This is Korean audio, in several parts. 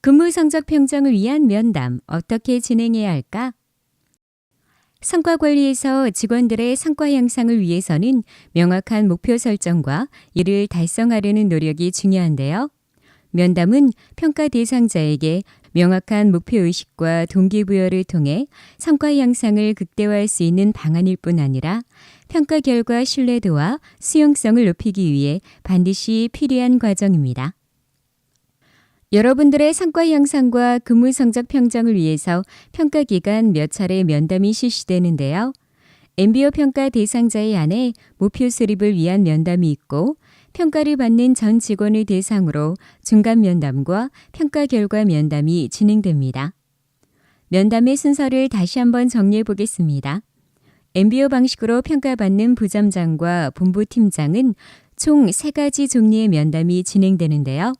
근무 성적 평정을 위한 면담 어떻게 진행해야 할까? 성과 관리에서 직원들의 성과 향상을 위해서는 명확한 목표 설정과 이를 달성하려는 노력이 중요한데요. 면담은 평가 대상자에게 명확한 목표의식과 동기부여를 통해 성과 향상을 극대화할 수 있는 방안일 뿐 아니라 평가 결과 신뢰도와 수용성을 높이기 위해 반드시 필요한 과정입니다. 여러분들의 성과 향상과 근무 성적 평정을 위해서 평가 기간 몇 차례 면담이 실시되는데요. MBO 평가 대상자에 한해 목표 수립을 위한 면담이 있고 평가를 받는 전 직원을 대상으로 중간 면담과 평가 결과 면담이 진행됩니다. 면담의 순서를 다시 한번 정리해 보겠습니다. MBO 방식으로 평가받는 부점장과 본부팀장은 총 3가지 종류의 면담이 진행되는데요.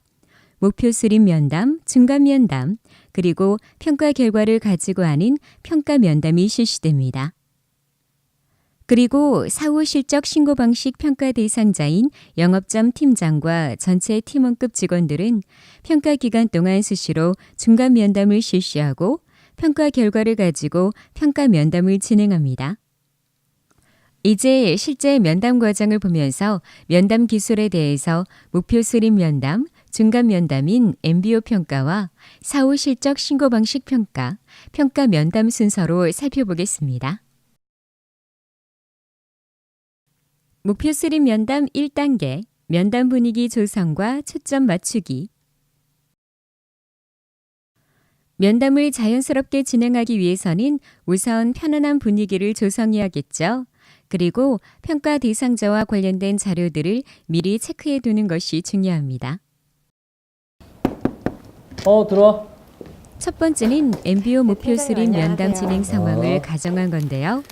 목표 수립 면담, 중간 면담, 그리고 평가 결과를 가지고 하는 평가 면담이 실시됩니다. 그리고 사후 실적 신고 방식 평가 대상자인 영업점 팀장과 전체 팀원급 직원들은 평가 기간 동안 수시로 중간 면담을 실시하고 평가 결과를 가지고 평가 면담을 진행합니다. 이제 실제 면담 과정을 보면서 면담 기술에 대해서 목표 수립 면담, 중간 면담인 MBO 평가와 사후 실적 신고 방식 평가, 평가 면담 순서로 살펴보겠습니다. 목표 수립 면담 1단계, 면담 분위기 조성과 초점 맞추기. 면담을 자연스럽게 진행하기 위해서는 우선 편안한 분위기를 조성해야겠죠. 그리고 평가 대상자와 관련된 자료들을 미리 체크해 두는 것이 중요합니다. 들어와. 첫 번째는 MBO 목표 수립 팀장님, 면담 안녕하세요. 진행 상황을 가정한 건데요.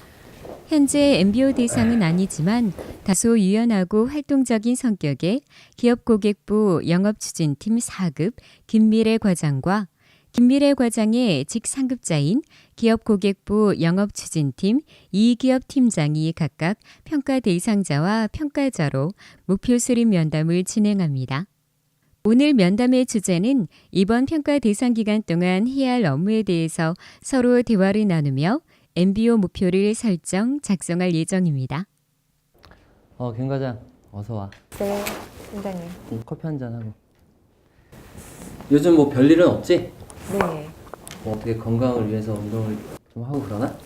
현재 MBO 대상은 아니지만 다소 유연하고 활동적인 성격의 기업 고객부 영업추진팀 4급 김미래 과장과 김미래 과장의 직상급자인 기업 고객부 영업추진팀 이기업 팀장이 각각 평가 대상자와 평가자로 목표 수립 면담을 진행합니다. 오늘 면담의 주제는 이번 평가 대상 기간 동안 해야 할 업무에 대해서 서로 대화를 나누며 MBO 목표를 설정, 작성할 예정입니다. 김 과장, 어서 와. 네, 팀장님. 커피 한잔 하고. 요즘 뭐 별일은 없지? 네. 어떻게 건강을 위해서 운동을 좀 하고 그러나?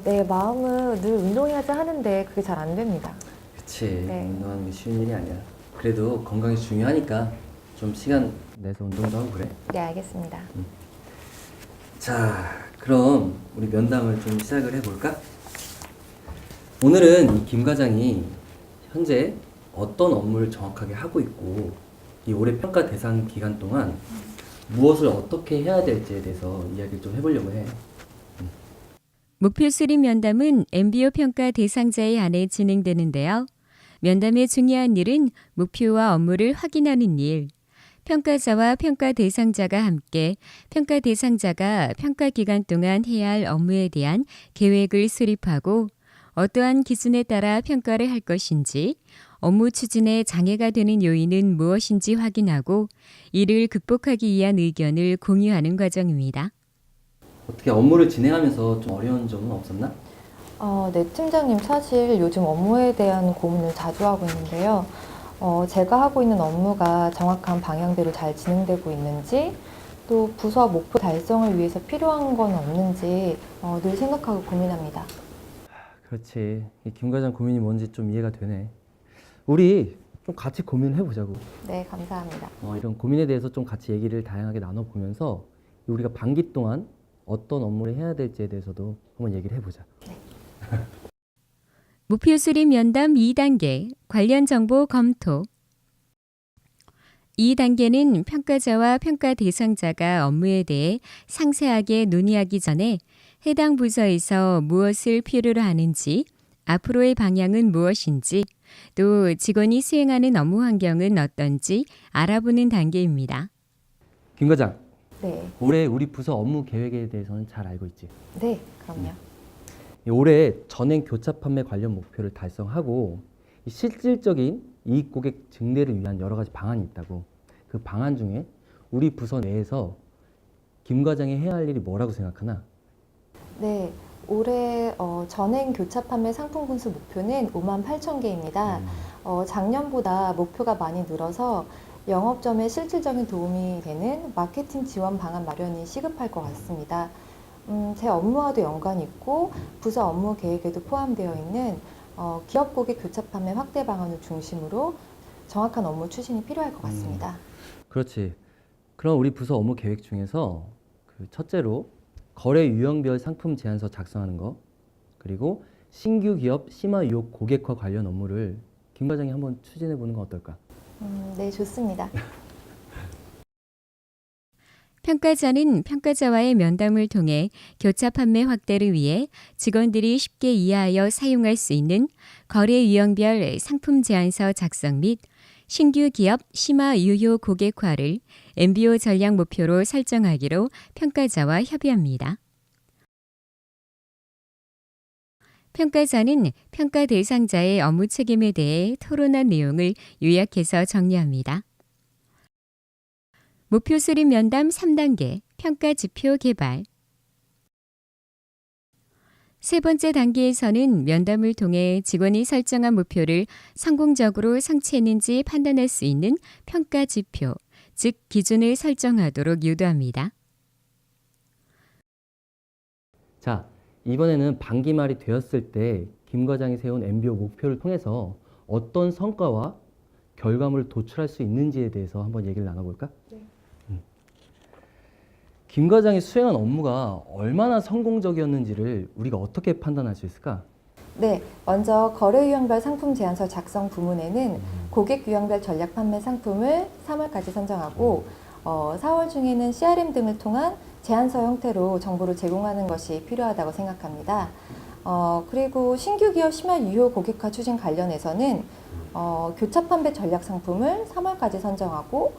내 마음은 늘 운동해야지 하는데 그게 잘 안 됩니다. 그치. 네. 운동하는 게 쉬운 일이 아니야. 그래도 건강이 중요하니까 좀 시간 내서 운동도 하고 그래. 네, 알겠습니다. 자, 그럼 우리 면담을 좀 시작을 해볼까? 오늘은 이 김 과장이 현재 어떤 업무를 정확하게 하고 있고 이 올해 평가 대상 기간 동안 무엇을 어떻게 해야 될지에 대해서 이야기를 좀 해보려고 해. 목표 수립 면담은 MBO 평가 대상자에 한해 진행되는데요. 면담의 중요한 일은 목표와 업무를 확인하는 일. 평가자와 평가 대상자가 함께 평가 대상자가 평가 기간 동안 해야 할 업무에 대한 계획을 수립하고 어떠한 기준에 따라 평가를 할 것인지, 업무 추진에 장애가 되는 요인은 무엇인지 확인하고 이를 극복하기 위한 의견을 공유하는 과정입니다. 어떻게 업무를 진행하면서 좀 어려운 점은 없었나? 네, 팀장님. 사실 요즘 업무에 대한 고민을 자주 하고 있는데요. 제가 하고 있는 업무가 정확한 방향대로 잘 진행되고 있는지, 또 부서 목표 달성을 위해서 필요한 건 없는지 늘 생각하고 고민합니다. 그렇지. 이 김 과장 고민이 뭔지 좀 이해가 되네. 우리 좀 같이 고민을 해보자고. 네, 감사합니다. 이런 고민에 대해서 좀 같이 얘기를 다양하게 나눠보면서 우리가 반기 동안 어떤 업무를 해야 될지에 대해서도 한번 얘기를 해보자. 목표 수립 면담 2단계, 관련 정보 검토. 2단계는 평가자와 평가 대상자가 업무에 대해 상세하게 논의하기 전에 해당 부서에서 무엇을 필요로 하는지, 앞으로의 방향은 무엇인지, 또 직원이 수행하는 업무 환경은 어떤지 알아보는 단계입니다. 김 과장, 네, 올해 우리 부서 업무 계획에 대해서는 잘 알고 있지? 네, 그럼요. 올해 전행 교차 판매 관련 목표를 달성하고 이 실질적인 이익 고객 증대를 위한 여러 가지 방안이 있다고. 그 방안 중에 우리 부서 내에서 김 과장이 해야 할 일이 뭐라고 생각하나? 네, 올해 전행 교차 판매 상품 군수 목표는 5만 8천 개입니다. 작년보다 목표가 많이 늘어서 영업점에 실질적인 도움이 되는 마케팅 지원 방안 마련이 시급할 것 같습니다. 제 업무와도 연관이 있고 부서 업무 계획에도 포함되어 있는 기업 고객 교차 판매 확대 방안을 중심으로 정확한 업무 추진이 필요할 것 같습니다. 그렇지. 그럼 우리 부서 업무 계획 중에서 그 첫째로 거래 유형별 상품 제안서 작성하는 거, 그리고 신규 기업 심화 유혹 고객화 관련 업무를 김 과장이 한번 추진해 보는 건 어떨까? 네, 좋습니다. 평가자는 평가자와의 면담을 통해 교차 판매 확대를 위해 직원들이 쉽게 이해하여 사용할 수 있는 거래 유형별 상품 제안서 작성 및 신규 기업 심화 유효 고객화를 MBO 전략 목표로 설정하기로 평가자와 협의합니다. 평가자는 평가 대상자의 업무 책임에 대해 토론한 내용을 요약해서 정리합니다. 목표 수립 면담 3단계 평가 지표 개발. 세 번째 단계에서는 면담을 통해 직원이 설정한 목표를 성공적으로 성취했는지 판단할 수 있는 평가 지표, 즉 기준을 설정하도록 유도합니다. 자, 이번에는 반기 말이 되었을 때 김 과장이 세운 MBO 목표를 통해서 어떤 성과와 결과물을 도출할 수 있는지에 대해서 한번 얘기를 나눠볼까? 네. 김 과장이 수행한 업무가 얼마나 성공적이었는지를 우리가 어떻게 판단할 수 있을까? 네, 먼저 거래 유형별 상품 제안서 작성 부문에는 고객 유형별 전략 판매 상품을 3월까지 선정하고 4월 중에는 CRM 등을 통한 제안서 형태로 정보를 제공하는 것이 필요하다고 생각합니다. 그리고 신규 기업 심화 유효 고객화 추진 관련해서는 교차 판매 전략 상품을 3월까지 선정하고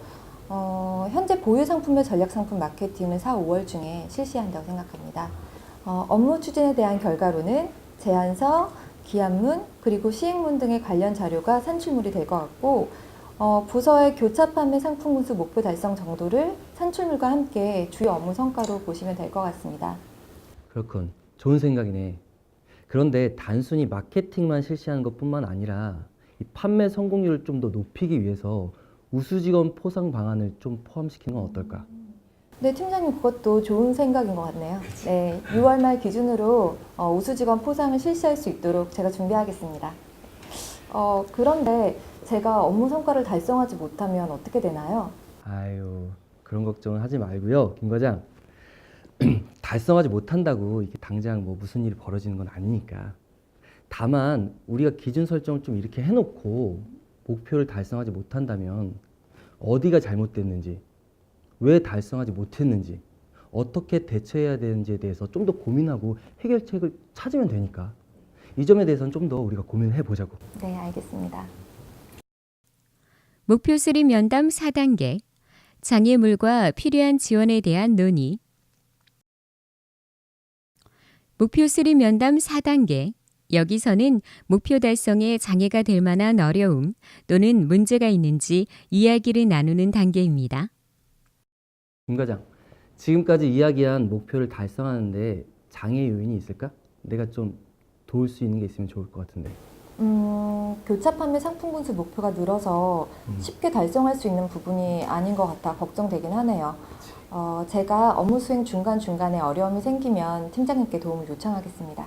현재 보유 상품의 전략 상품 마케팅을 4, 5월 중에 실시한다고 생각합니다. 업무 추진에 대한 결과로는 제안서, 기합문, 그리고 시행문 등의 관련 자료가 산출물이 될 것 같고 부서의 교차 판매 상품 군수 목표 달성 정도를 산출물과 함께 주요 업무 성과로 보시면 될 것 같습니다. 그렇군. 좋은 생각이네. 그런데 단순히 마케팅만 실시하는 것뿐만 아니라 이 판매 성공률을 좀 더 높이기 위해서 우수 직원 포상 방안을 좀 포함시키는 건 어떨까? 네, 팀장님 그것도 좋은 생각인 것 같네요. 네, 6월 말 기준으로 우수 직원 포상을 실시할 수 있도록 제가 준비하겠습니다. 그런데 제가 업무 성과를 달성하지 못하면 어떻게 되나요? 아유, 그런 걱정은 하지 말고요, 김 과장. 달성하지 못한다고 이게 당장 뭐 무슨 일이 벌어지는 건 아니니까. 다만 우리가 기준 설정을 좀 이렇게 해놓고 목표를 달성하지 못한다면 어디가 잘못됐는지, 왜 달성하지 못했는지, 어떻게 대처해야 되는지에 대해서 좀 더 고민하고 해결책을 찾으면 되니까 이 점에 대해서는 좀 더 우리가 고민해 보자고. 네, 알겠습니다. 목표 수립 면담 4단계 장애물과 필요한 지원에 대한 논의. 목표 수립 면담 4단계. 여기서는 목표 달성에 장애가 될 만한 어려움 또는 문제가 있는지 이야기를 나누는 단계입니다. 김 과장, 지금까지 이야기한 목표를 달성하는데 장애 요인이 있을까? 내가 좀 도울 수 있는 게 있으면 좋을 것 같은데. 교차 판매 상품 군수 목표가 늘어서 쉽게 달성할 수 있는 부분이 아닌 것 같아 걱정되긴 하네요. 제가 업무 수행 중간중간에 어려움이 생기면 팀장님께 도움을 요청하겠습니다.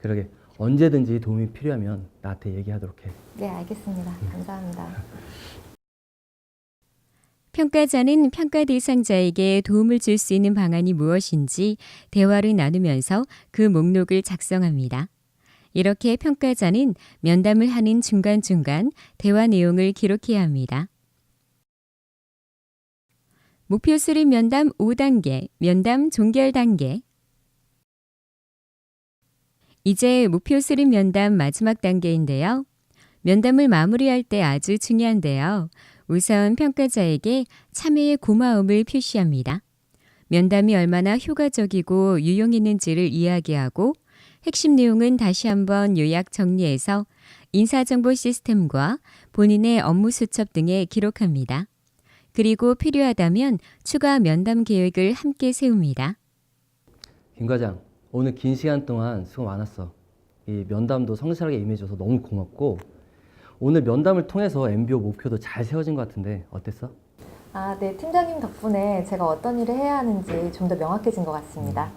그러게, 언제든지 도움이 필요하면 나한테 얘기하도록 해. 네, 알겠습니다. 감사합니다. 평가자는 평가 대상자에게 도움을 줄 수 있는 방안이 무엇인지 대화를 나누면서 그 목록을 작성합니다. 이렇게 평가자는 면담을 하는 중간중간 대화 내용을 기록해야 합니다. 목표 수립 면담 5단계, 면담 종결 단계. 이제 목표 수립 면담 마지막 단계인데요. 면담을 마무리할 때 아주 중요한데요. 우선 평가자에게 참여의 고마움을 표시합니다. 면담이 얼마나 효과적이고 유용했는지를 이야기하고 핵심 내용은 다시 한번 요약 정리해서 인사정보 시스템과 본인의 업무 수첩 등에 기록합니다. 그리고 필요하다면 추가 면담 계획을 함께 세웁니다. 김 과장, 오늘 긴 시간 동안 수고 많았어. 이 면담도 성실하게 임해줘서 너무 고맙고 오늘 면담을 통해서 MBO 목표도 잘 세워진 것 같은데 어땠어? 아, 네, 팀장님 덕분에 제가 어떤 일을 해야 하는지 좀 더 명확해진 것 같습니다.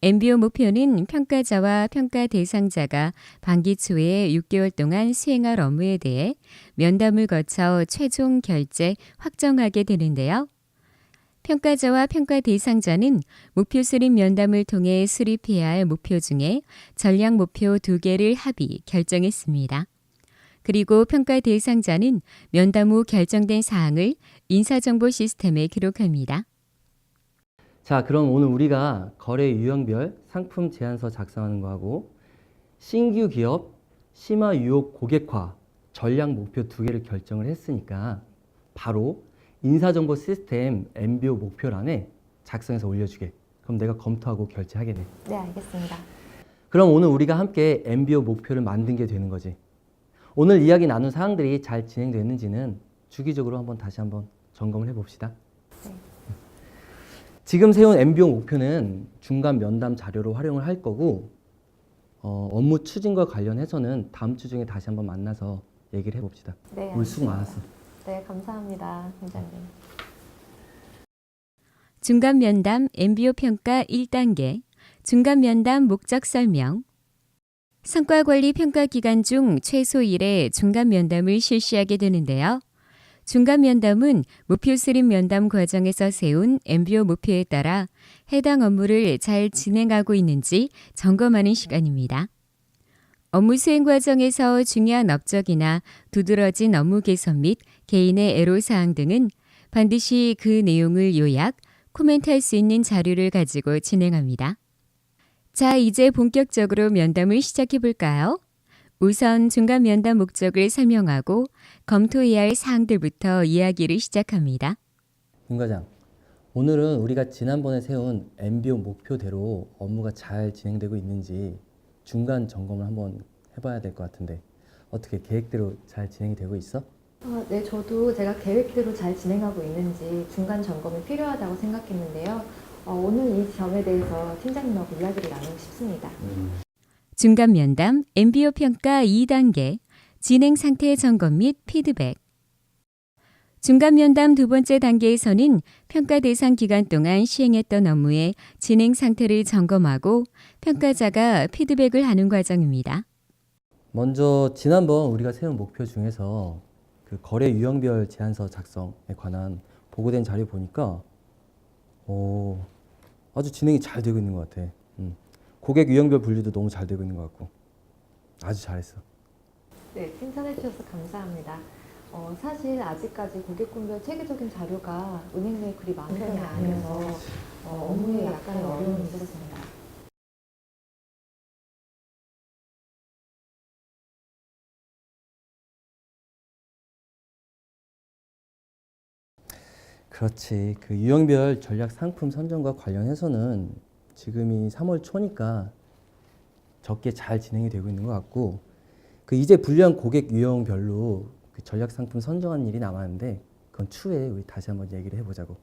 MBO 목표는 평가자와 평가 대상자가 반기 초에 6개월 동안 수행할 업무에 대해 면담을 거쳐 최종 결제 확정하게 되는데요. 평가자와 평가 대상자는 목표 수립 면담을 통해 수립해야 할 목표 중에 전략 목표 2개를 합의 결정했습니다. 그리고 평가 대상자는 면담 후 결정된 사항을 인사정보 시스템에 기록합니다. 자, 그럼 오늘 우리가 거래 유형별 상품 제안서 작성하는 거하고 신규 기업 심화 유혹 고객화 전략 목표 2개를 결정을 했으니까 바로 인사정보 시스템 MBO 목표란에 작성해서 올려주게. 그럼 내가 검토하고 결제하게 돼. 네, 알겠습니다. 그럼 오늘 우리가 함께 MBO 목표를 만든 게 되는 거지. 오늘 이야기 나눈 사항들이 잘 진행됐는지는 주기적으로 다시 한번 점검을 해봅시다. 네. 지금 세운 MBO 목표는 중간 면담 자료로 활용을 할 거고 업무 추진과 관련해서는 다음 주 중에 다시 한번 만나서 얘기를 해봅시다. 네, 오늘 수고 알겠습니다. 많았어. 네, 감사합니다, 팀장님. 중간 면담 MBO 평가 1단계, 중간 면담 목적 설명. 성과 관리 평가 기간 중 최소 1회 중간 면담을 실시하게 되는데요. 중간 면담은 목표 수립 면담 과정에서 세운 MBO 목표에 따라 해당 업무를 잘 진행하고 있는지 점검하는 시간입니다. 업무 수행 과정에서 중요한 업적이나 두드러진 업무 개선 및 개인의 애로사항 등은 반드시 그 내용을 요약, 코멘트할 수 있는 자료를 가지고 진행합니다. 자, 이제 본격적으로 면담을 시작해 볼까요? 우선 중간 면담 목적을 설명하고 검토해야 할 사항들부터 이야기를 시작합니다. 김 과장, 오늘은 우리가 지난번에 세운 MBO 목표대로 업무가 잘 진행되고 있는지 중간 점검을 한번 해봐야 될 것 같은데 어떻게 계획대로 잘 진행이 되고 있어? 아, 네, 저도 제가 계획대로 잘 진행하고 있는지 중간 점검이 필요하다고 생각했는데요. 오늘 이 점에 대해서 팀장님하고 이야기를 나누고 싶습니다. 중간 면담 MBO 평가 2단계, 진행 상태 점검 및 피드백. 중간 면담 두 번째 단계에서는 평가 대상 기간 동안 시행했던 업무의 진행 상태를 점검하고 평가자가 피드백을 하는 과정입니다. 먼저 지난번 우리가 세운 목표 중에서 그 거래 유형별 제안서 작성에 관한 보고된 자료 보니까 아주 진행이 잘 되고 있는 것 같아. 고객 유형별 분류도 너무 잘 되고 있는 것 같고 아주 잘했어. 네, 칭찬해 주셔서 감사합니다. 사실 아직까지 고객군별 체계적인 자료가 은행 내에 그리 많은 편이 아니어서 업무에 약간의 어려움이 있었습니다. 그렇지. 그 유형별 전략 상품 선정과 관련해서는 지금이 3월 초니까 적게 잘 진행이 되고 있는 것 같고 그 이제 분류한 고객 유형별로 그 전략 상품 선정하는 일이 남았는데 그건 추후에 우리 다시 한번 얘기를 해보자고.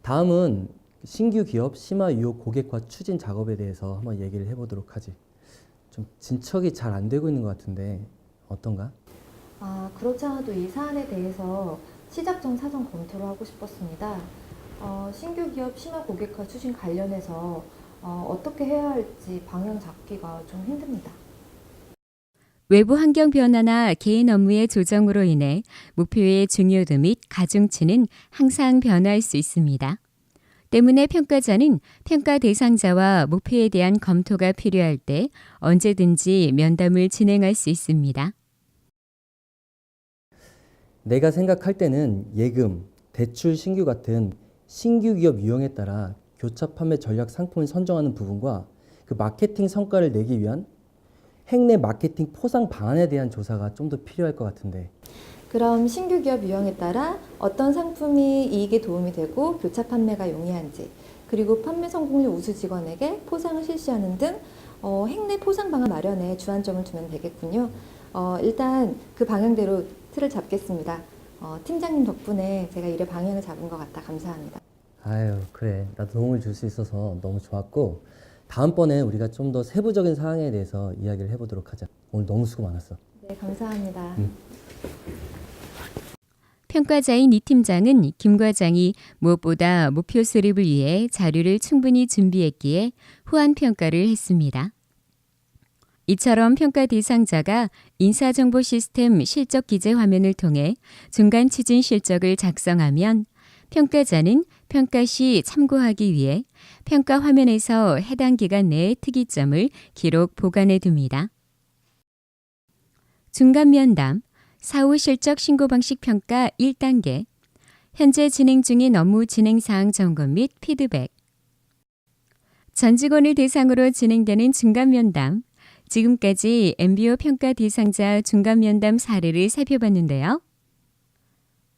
다음은 신규 기업 심화 유혹 고객화 추진 작업에 대해서 한번 얘기를 해보도록 하지. 좀 진척이 잘 안 되고 있는 것 같은데 어떤가? 아, 그렇지 않아도 이 사안에 대해서 시작점 사전 검토를 하고 싶었습니다. 신규 기업 심화 고객화 추진 관련해서 어떻게 해야 할지 방향 잡기가 좀 힘듭니다. 외부 환경 변화나 개인 업무의 조정으로 인해 목표의 중요도 및 가중치는 항상 변화할 수 있습니다. 때문에 평가자는 평가 대상자와 목표에 대한 검토가 필요할 때 언제든지 면담을 진행할 수 있습니다. 내가 생각할 때는 예금, 대출 신규 같은 신규 기업 유형에 따라 교차 판매 전략 상품을 선정하는 부분과 그 마케팅 성과를 내기 위한 행내 마케팅 포상 방안에 대한 조사가 좀 더 필요할 것 같은데. 그럼 신규 기업 유형에 따라 어떤 상품이 이익에 도움이 되고 교차 판매가 용이한지, 그리고 판매 성공률 우수 직원에게 포상을 실시하는 등 행내 포상 방안 마련에 주안점을 두면 되겠군요. 일단 그 방향대로 틀을 잡겠습니다. 팀장님 덕분에 제가 일의 방향을 잡은 것 같아 감사합니다. 아유, 그래. 나도 도움을 줄 수 있어서 너무 좋았고, 다음번에 우리가 좀 더 세부적인 사항에 대해서 이야기를 해보도록 하자. 오늘 너무 수고 많았어. 네, 감사합니다. 평가자인 이 팀장은 김 과장이 무엇보다 목표 수립을 위해 자료를 충분히 준비했기에 후한 평가를 했습니다. 이처럼 평가 대상자가 인사정보 시스템 실적 기재 화면을 통해 중간 추진 실적을 작성하면 평가자는 평가 시 참고하기 위해 평가 화면에서 해당 기간 내의 특이점을 기록 보관해 둡니다. 중간 면담, 사후 실적 신고 방식 평가 1단계, 현재 진행 중인 업무 진행 사항 점검 및 피드백. 전 직원을 대상으로 진행되는 중간 면담, 지금까지 MBO 평가 대상자 중간 면담 사례를 살펴봤는데요.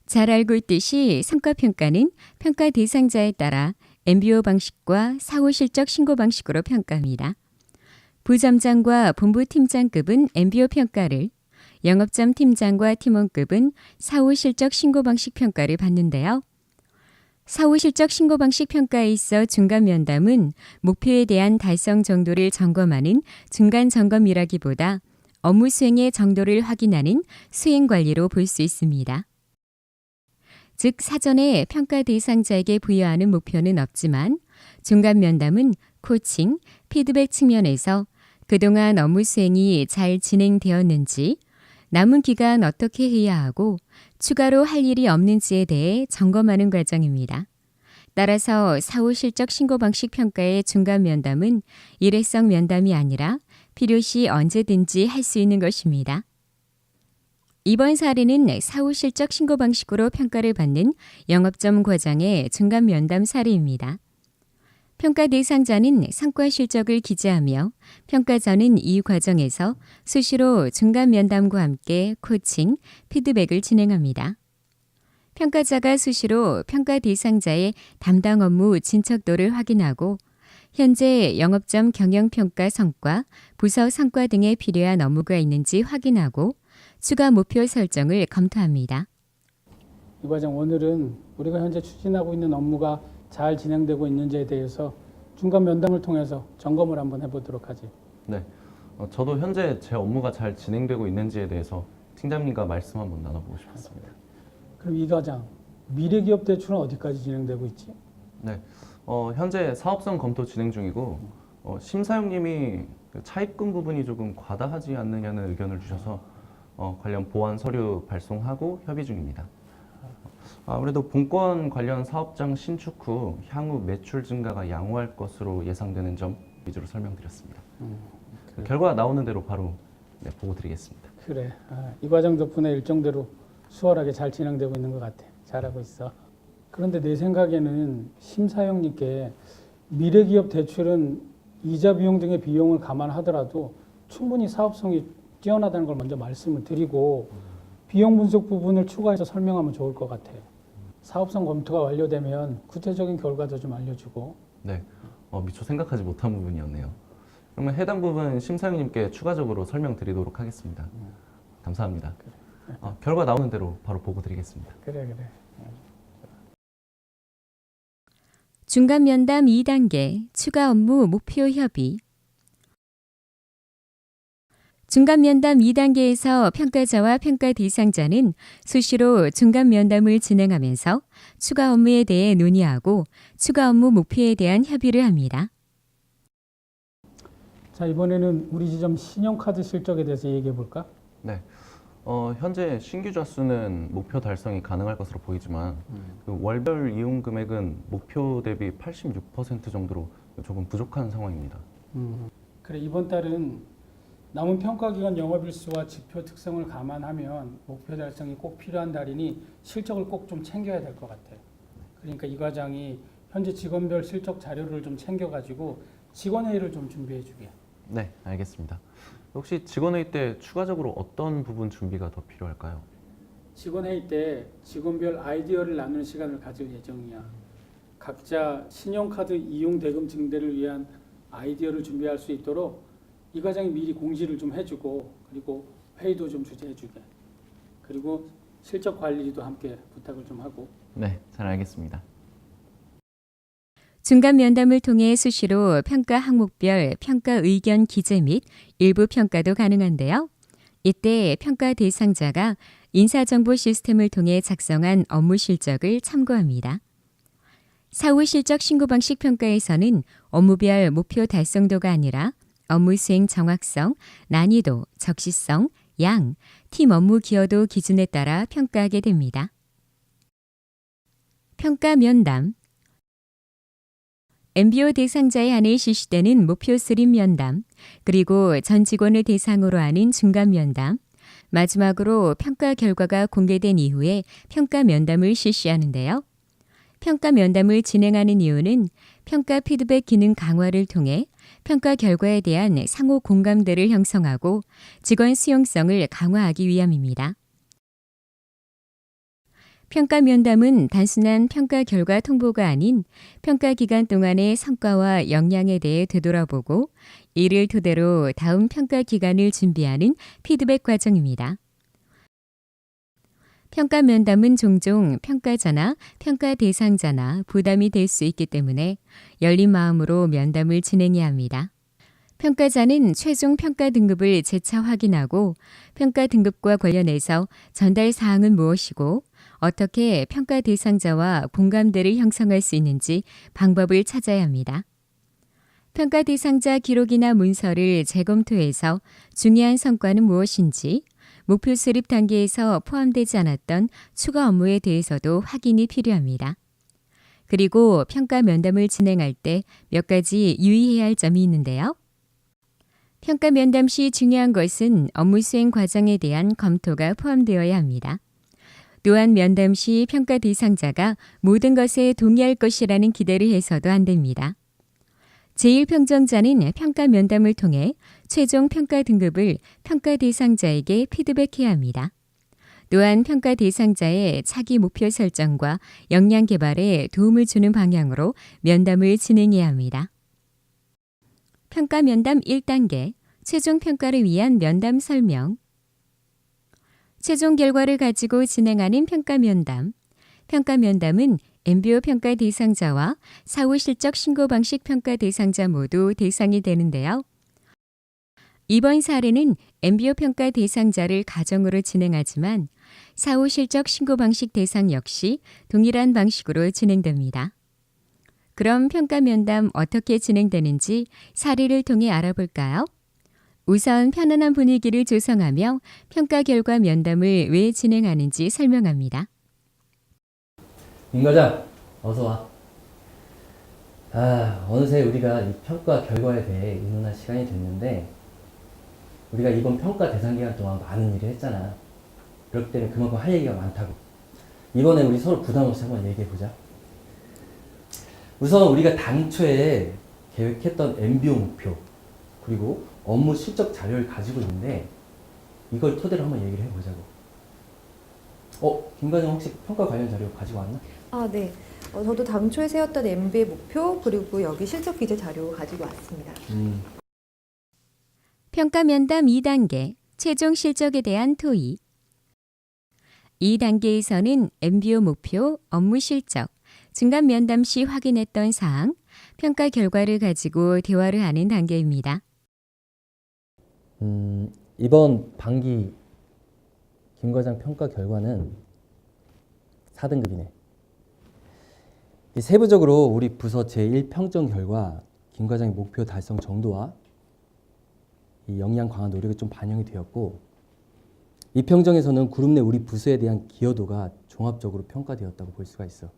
잘 알고 있듯이 성과평가는 평가 대상자에 따라 MBO 방식과 사후 실적 신고 방식으로 평가합니다. 부점장과 본부팀장급은 MBO 평가를, 영업점 팀장과 팀원급은 사후 실적 신고 방식 평가를 받는데요. 사후 실적 신고 방식 평가에 있어 중간 면담은 목표에 대한 달성 정도를 점검하는 중간 점검이라기보다 업무 수행의 정도를 확인하는 수행 관리로 볼 수 있습니다. 즉 사전에 평가 대상자에게 부여하는 목표는 없지만 중간 면담은 코칭, 피드백 측면에서 그동안 업무 수행이 잘 진행되었는지, 남은 기간 어떻게 해야 하고 추가로 할 일이 없는지에 대해 점검하는 과정입니다. 따라서 사후 실적 신고 방식 평가의 중간 면담은 일회성 면담이 아니라 필요시 언제든지 할 수 있는 것입니다. 이번 사례는 사후 실적 신고 방식으로 평가를 받는 영업점 과장의 중간 면담 사례입니다. 평가 대상자는 성과 실적을 기재하며 평가자는 이 과정에서 수시로 중간 면담과 함께 코칭, 피드백을 진행합니다. 평가자가 수시로 평가 대상자의 담당 업무 진척도를 확인하고 현재 영업점 경영평가 성과, 부서 성과 등에 필요한 업무가 있는지 확인하고 추가 목표 설정을 검토합니다. 이 과장, 오늘은 우리가 현재 추진하고 있는 업무가 잘 진행되고 있는지에 대해서 중간 면담을 통해서 점검을 한번 해보도록 하지. 네, 저도 현재 제 업무가 잘 진행되고 있는지에 대해서 팀장님과 말씀 한번 나눠보고 싶습니다. 그럼 이 과장, 미래기업 대출은 어디까지 진행되고 있지? 네, 현재 사업성 검토 진행 중이고 심사위원님이 차입금 부분이 조금 과다하지 않느냐는 의견을 주셔서 관련 보완 서류 발송하고 협의 중입니다. 아무래도 본권 관련 사업장 신축 후 향후 매출 증가가 양호할 것으로 예상되는 점 위주로 설명드렸습니다. 그래. 결과 나오는 대로 바로 보고 드리겠습니다. 그래, 이 과장 덕분에 일정대로 수월하게 잘 진행되고 있는 것 같아. 잘하고 있어. 그런데 내 생각에는 심사형님께 미래기업 대출은 이자 비용 등의 비용을 감안하더라도 충분히 사업성이 뛰어나다는 걸 먼저 말씀을 드리고 비용 분석 부분을 추가해서 설명하면 좋을 것 같아요. 사업성 검토가 완료되면 구체적인 결과도 좀 알려주고. 네, 미처 생각하지 못한 부분이었네요. 그러면 해당 부분 심사위원님께 추가적으로 설명드리도록 하겠습니다. 감사합니다. 그래. 결과 나오는 대로 바로 보고 드리겠습니다. 그래. 중간 면담 2단계, 추가 업무 목표 협의. 중간 면담 2단계에서 평가자와 평가 대상자는 수시로 중간 면담을 진행하면서 추가 업무에 대해 논의하고 추가 업무 목표에 대한 협의를 합니다. 자, 이번에는 우리 지점 신용카드 실적에 대해서 얘기해 볼까? 네, 현재 신규 좌수는 목표 달성이 가능할 것으로 보이지만 그 월별 이용 금액은 목표 대비 86% 정도로 조금 부족한 상황입니다. 그래, 이번 달은 남은 평가기간 영업일수와 지표 특성을 감안하면 목표 달성이 꼭 필요한 달이니 실적을 꼭 좀 챙겨야 될 것 같아요. 그러니까 이 과장이 현재 직원별 실적 자료를 좀 챙겨가지고 직원회의를 좀 준비해 주게. 네, 알겠습니다. 혹시 직원회의 때 추가적으로 어떤 부분 준비가 더 필요할까요? 직원회의 때 직원별 아이디어를 나누는 시간을 가질 예정이야. 각자 신용카드 이용 대금 증대를 위한 아이디어를 준비할 수 있도록 이 과장이 미리 공지를 좀 해주고 그리고 회의도 좀 주재해주게. 그리고 실적 관리도 함께 부탁을 좀 하고. 네, 잘 알겠습니다. 중간 면담을 통해 수시로 평가 항목별 평가 의견 기재 및 일부 평가도 가능한데요. 이때 평가 대상자가 인사정보 시스템을 통해 작성한 업무 실적을 참고합니다. 사후 실적 신고 방식 평가에서는 업무별 목표 달성도가 아니라 업무 수행 정확성, 난이도, 적시성, 양, 팀 업무 기여도 기준에 따라 평가하게 됩니다. 평가 면담. MBO 대상자에 한해 실시되는 목표 수립 면담, 그리고 전 직원을 대상으로 하는 중간 면담, 마지막으로 평가 결과가 공개된 이후에 평가 면담을 실시하는데요. 평가 면담을 진행하는 이유는 평가 피드백 기능 강화를 통해 평가 결과에 대한 상호 공감대를 형성하고 직원 수용성을 강화하기 위함입니다. 평가 면담은 단순한 평가 결과 통보가 아닌 평가 기간 동안의 성과와 역량에 대해 되돌아보고 이를 토대로 다음 평가 기간을 준비하는 피드백 과정입니다. 평가 면담은 종종 평가자나 평가 대상자나 부담이 될 수 있기 때문에 열린 마음으로 면담을 진행해야 합니다. 평가자는 최종 평가 등급을 재차 확인하고 평가 등급과 관련해서 전달 사항은 무엇이고 어떻게 평가 대상자와 공감대를 형성할 수 있는지 방법을 찾아야 합니다. 평가 대상자 기록이나 문서를 재검토해서 중요한 성과는 무엇인지, 목표 수립 단계에서 포함되지 않았던 추가 업무에 대해서도 확인이 필요합니다. 그리고 평가 면담을 진행할 때 몇 가지 유의해야 할 점이 있는데요. 평가 면담 시 중요한 것은 업무 수행 과정에 대한 검토가 포함되어야 합니다. 또한 면담 시 평가 대상자가 모든 것에 동의할 것이라는 기대를 해서도 안 됩니다. 제1평정자는 평가 면담을 통해 최종 평가 등급을 평가 대상자에게 피드백해야 합니다. 또한 평가 대상자의 차기 목표 설정과 역량 개발에 도움을 주는 방향으로 면담을 진행해야 합니다. 평가 면담 1단계, 최종 평가를 위한 면담 설명. 최종 결과를 가지고 진행하는 평가 면담. 평가 면담은 MBO 평가 대상자와 사후 실적 신고 방식 평가 대상자 모두 대상이 되는데요. 이번 사례는 MBO 평가 대상자를 가정으로 진행하지만 사후 실적 신고 방식 대상 역시 동일한 방식으로 진행됩니다. 그럼 평가 면담 어떻게 진행되는지 사례를 통해 알아볼까요? 우선 편안한 분위기를 조성하며 평가 결과 면담을 왜 진행하는지 설명합니다. 임 과장, 어서 와. 어느새 우리가 이 평가 결과에 대해 의논할 시간이 됐는데 우리가 이번 평가 대상 기간 동안 많은 일을 했잖아. 그렇기 때문에 그만큼 할 얘기가 많다고. 이번에 우리 서로 부담 없이 한번 얘기해보자. 우선 우리가 당초에 계획했던 MBO 목표 그리고 업무 실적 자료를 가지고 있는데 이걸 토대로 한번 얘기를 해보자고. 김 과장 혹시 평가 관련 자료 가지고 왔나? 아, 네. 저도 당초에 세웠던 MBA 목표 그리고 여기 실적 기재 자료 가지고 왔습니다. 평가 면담 2단계, 최종 실적에 대한 토의. 이 단계에서는 MBO 목표, 업무 실적, 중간 면담 시 확인했던 사항, 평가 결과를 가지고 대화를 하는 단계입니다. 이번 반기 김 과장 평가 결과는 4등급이네. 세부적으로 우리 부서 제1평점 결과 김 과장의 목표 달성 정도와 이 역량 강화 노력이 좀 반영이 되었고 이 평정에서는 그룹 내 우리 부서에 대한 기여도가 종합적으로 평가되었다고 볼 수가 있어.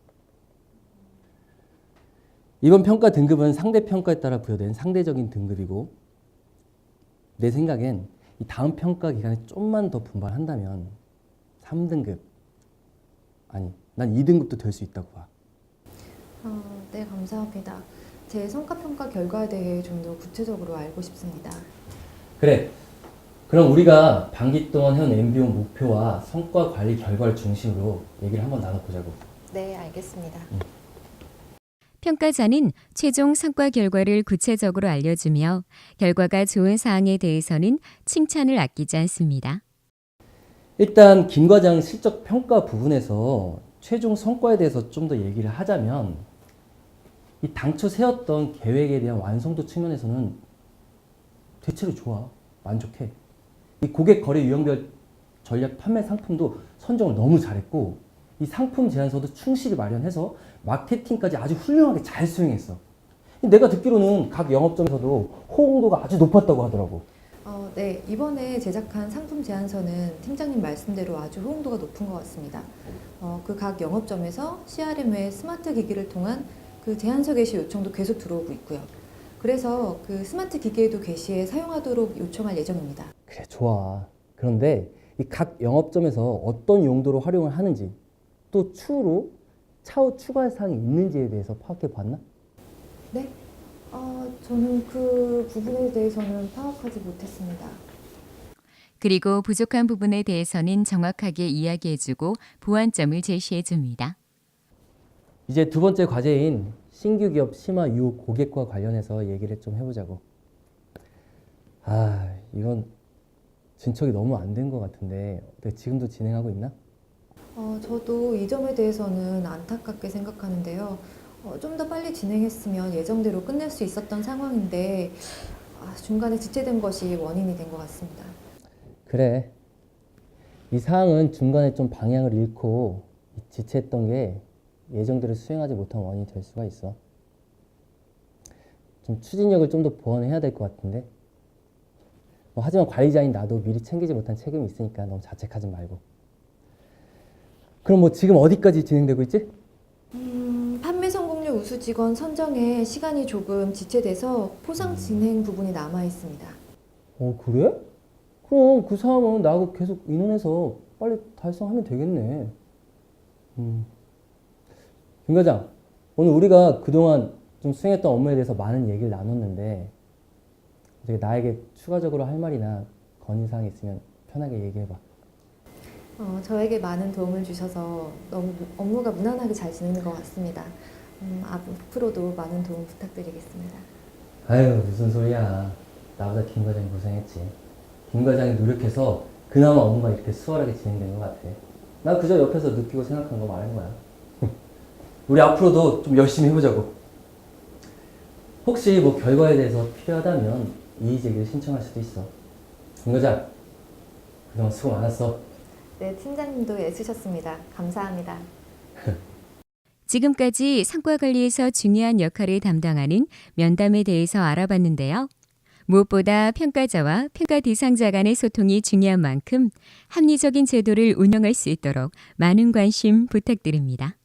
이번 평가 등급은 상대 평가에 따라 부여된 상대적인 등급이고 내 생각엔 이 다음 평가 기간에 좀만 더 분발한다면 3등급 아니 난 2등급도 될 수 있다고 봐. 네, 감사합니다. 제 성과평가 결과에 대해 좀 더 구체적으로 알고 싶습니다. 그래. 그럼 우리가 반기 동안 해온 MBO 목표와 성과 관리 결과를 중심으로 얘기를 한번 나눠보자고. 네, 알겠습니다. 평가자는 최종 성과 결과를 구체적으로 알려주며 결과가 좋은 사항에 대해서는 칭찬을 아끼지 않습니다. 일단 김 과장 실적 평가 부분에서 최종 성과에 대해서 좀 더 얘기를 하자면 이 당초 세웠던 계획에 대한 완성도 측면에서는 대체로 좋아. 만족해. 이 고객 거래 유형별 전략 판매 상품도 선정을 너무 잘했고 이 상품 제안서도 충실히 마련해서 마케팅까지 아주 훌륭하게 잘 수행했어. 내가 듣기로는 각 영업점에서도 호응도가 아주 높았다고 하더라고. 네, 이번에 제작한 상품 제안서는 팀장님 말씀대로 아주 호응도가 높은 것 같습니다. 그 각 영업점에서 CRM 외 스마트 기기를 통한 그 제안서 게시 요청도 계속 들어오고 있고요. 그래서 그 스마트 기기에도 게시에 사용하도록 요청할 예정입니다. 그래, 좋아. 그런데 이 각 영업점에서 어떤 용도로 활용을 하는지 또 추후로 차후 추가할 사항이 있는지에 대해서 파악해 봤나? 네? 저는 그 부분에 대해서는 파악하지 못했습니다. 그리고 부족한 부분에 대해서는 정확하게 이야기해주고 보완점을 제시해줍니다. 이제 두 번째 과제인 신규 기업 심화 유혹 고객과 관련해서 얘기를 좀 해보자고. 이건 진척이 너무 안 된 것 같은데 지금도 진행하고 있나? 저도 이 점에 대해서는 안타깝게 생각하는데요. 좀 더 빨리 진행했으면 예정대로 끝낼 수 있었던 상황인데 중간에 지체된 것이 원인이 된 것 같습니다. 그래. 이 사항은 중간에 좀 방향을 잃고 지체했던 게 예정대로 수행하지 못한 원인이 될 수가 있어. 좀 추진력을 좀 더 보완해야 될 것 같은데. 하지만 관리자인 나도 미리 챙기지 못한 책임이 있으니까 너무 자책하지 말고. 그럼 지금 어디까지 진행되고 있지? 판매 성공률 우수 직원 선정에 시간이 조금 지체돼서 포상 진행 부분이 남아 있습니다. 그래? 그럼 그 사항은 나하고 계속 의논해서 빨리 달성하면 되겠네. 김 과장, 오늘 우리가 그동안 좀 수행했던 업무에 대해서 많은 얘기를 나눴는데 나에게 추가적으로 할 말이나 건의사항이 있으면 편하게 얘기해봐. 저에게 많은 도움을 주셔서 너무 업무가 무난하게 잘 진행된 것 같습니다. 앞으로도 많은 도움 부탁드리겠습니다. 아유, 무슨 소리야. 나보다 김 과장이 고생했지. 김 과장이 노력해서 그나마 업무가 이렇게 수월하게 진행된 것 같아. 나 그저 옆에서 느끼고 생각한 거 말한 거야. 우리 앞으로도 좀 열심히 해보자고. 혹시 결과에 대해서 필요하다면 이의제기를 신청할 수도 있어. 김 과장, 그동안 수고 많았어. 네, 팀장님도 애쓰셨습니다. 감사합니다. 지금까지 성과 관리에서 중요한 역할을 담당하는 면담에 대해서 알아봤는데요. 무엇보다 평가자와 평가 대상자 간의 소통이 중요한 만큼 합리적인 제도를 운영할 수 있도록 많은 관심 부탁드립니다.